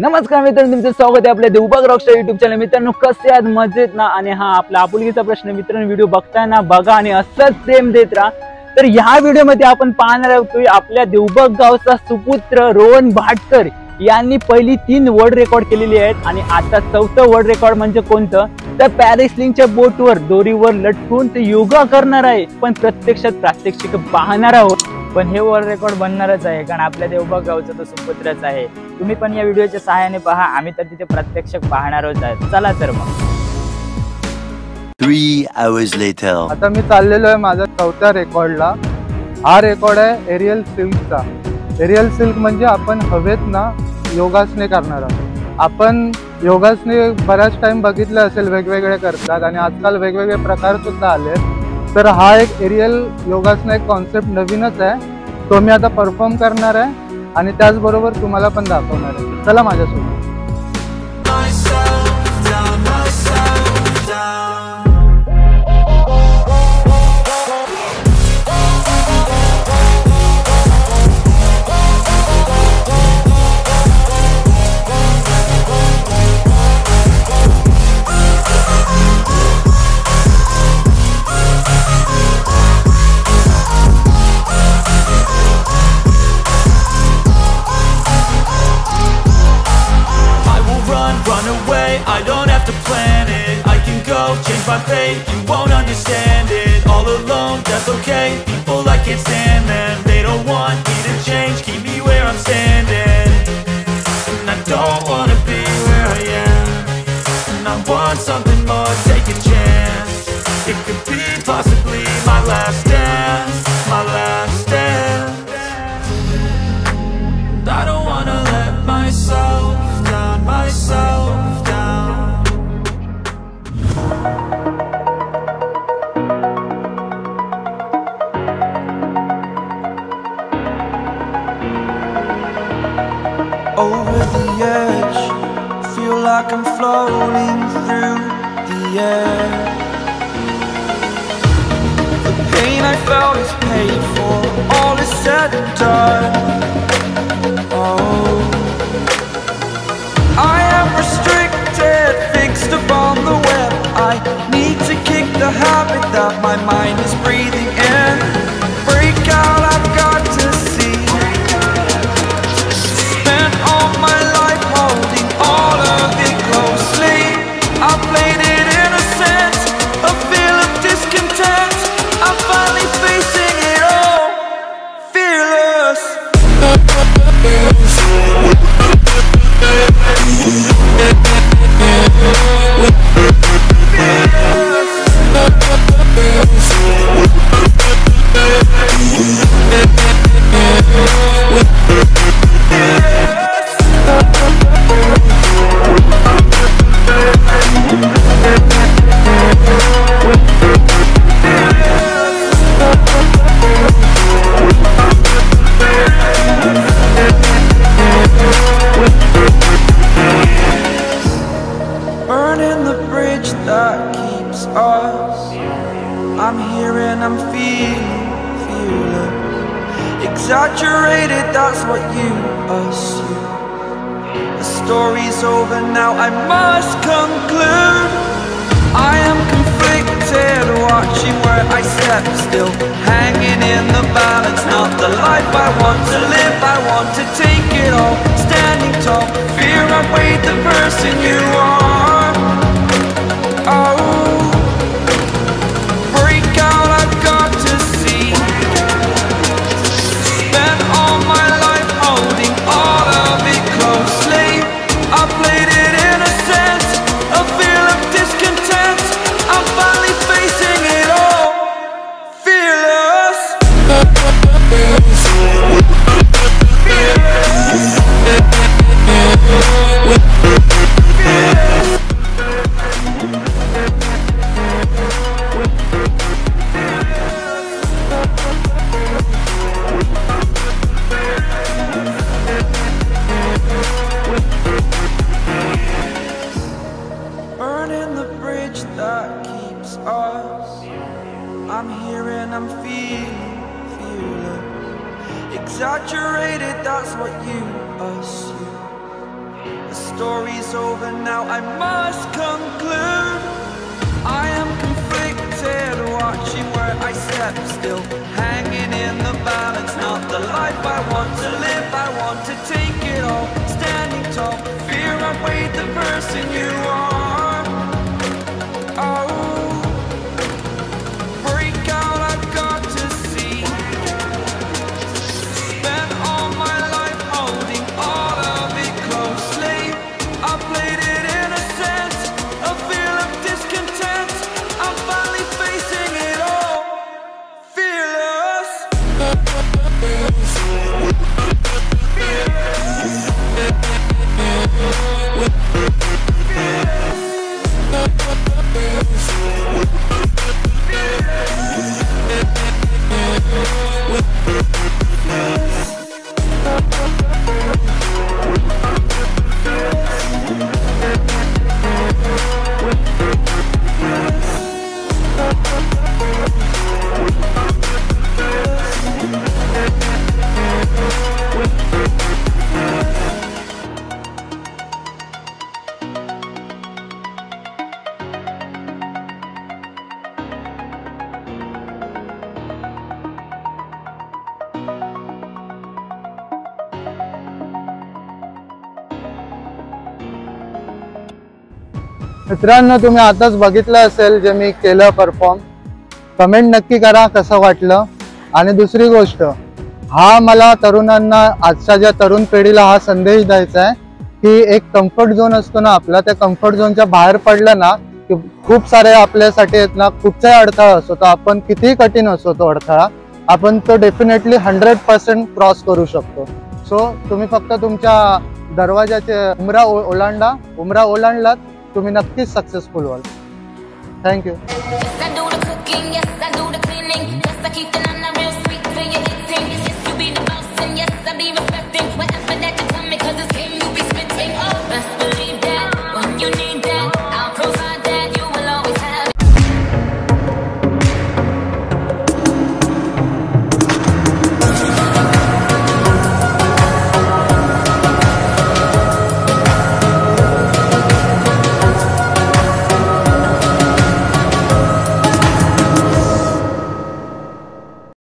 नमस्कार मित्रांनो, तुमचं स्वागत आहे आपल्या देवबाग रॉकस्टार युट्यूब चॅनल। मित्रांनो, कसे आहात? मजेत ना? आणि हा आपला आपुलकीचा प्रश्न मित्रांनो, व्हिडिओ बघताना बघा आणि असंच प्रेम देत राहा। तर ह्या व्हिडिओमध्ये आपण पाहणार आहोत की आपल्या देवबाग गावचा सुपुत्र रोहन भाटकर यांनी पहिली 3 वर्ल्ड रेकॉर्ड केलेली आहेत आणि आता 4थं वर्ल्ड रेकॉर्ड म्हणजे कोणतं? तर पॅरास्लिंगच्या बोटवर दोरीवर लटकून ते योगा करणार आहे, पण प्रत्यक्षात प्रात्यक्षिक पाहणार आहोत। पण हे वर्ल्ड रेकॉर्ड बनणारच आहे, कारण आपल्या देवबाग गावचा तो सुपुत्रच आहे। तुम्ही पण या व्हिडिओच्या सहाय्याने पहा, आम्ही तर तिथे प्रत्यक्ष पाहणारच आहे। चला तर मग 3 hours later. आता मी चाललेलो आहे माझा 4थ्या रेकॉर्डला। हा रेकॉर्ड आहे एरियल सिल्कचा। एरियल सिल्क म्हणजे आपण हवेत ना योगासने करणार आहोत। आपण योगासने बऱ्याच टाइम बघितले असेल, वेगवेगळे करतात आणि आजकाल वेगवेगळे प्रकार सुद्धा आले। तर हा एक एरियल योगासना एक कॉन्सेप्ट नवीनच आहे, तो मी आता परफॉर्म करणार आहे आणि त्याचबरोबर तुम्हाला पण दाखवणार आहे। चला माझ्यासोबत। I don't have to plan it, I can go change my fate, you won't understand it. All alone, that's okay, people I can't stand them. They don't want me to change, keep me where I'm standing. And I don't wanna be where I am, and I want something more, take a chance. It could be possibly my last dance, my last dance. I don't wanna let myself down, myself. Over the edge, feel like I'm floating through the air. The pain I felt is paid for, all is said and done. Oh, I am restricted, fixed upon the web. I need to kick the habit that my mind is breathing in. Break out, I've got to see. I'm here and I'm feeling fearless. Exaggerated, that's what you assume. The story's over now, I must conclude. I am conflicted, watching where I step still, hanging in the balance. Not the life I want to live, I want to take it all. Standing tall, fear I weighed the person you are. Oh, I'm here and I'm feeling fearless. Exaggerated, that's what you assume. The The story's over now, I must conclude. I am conflicted, watching where I step still, hanging in the balance. Not the life I want to live, I want to take it all. Standing tall, fear outweighed the person you are. Oh, break out, I've got to see. Spent all my life holding all of it closely. I played it innocent, a feel of discontent. I'm finally facing it all, fearless. मित्रांनो, तुम्ही आताच बघितलं असेल जे मी केलं perform. Comment नक्की करा कसं वाटलं. आणि दुसरी गोष्ट, हा मला तरुणांना, आजच्या ज्या तरुण पिढीला हा संदेश द्यायचा आहे की एक कम्फर्ट झोन असतो ना आपला, त्या कम्फर्ट झोनच्या बाहेर पडलं ना की खूप सारे आपल्यासाठी आहेत ना, कुठचाही अडथळा असतो, तर आपण कितीही कठीण असतो तो अडथळा, आपण तो डेफिनेटली 100% क्रॉस करू शकतो. सो तुम्ही फक्त तुमच्या दरवाजाचे उमरा ओलांडलात, तुम्ही नक्कीच सक्सेसफुल व्हाल. Thank you. Yes, I do the cooking, yes, I do the cleaning, yes, I keep it on the real.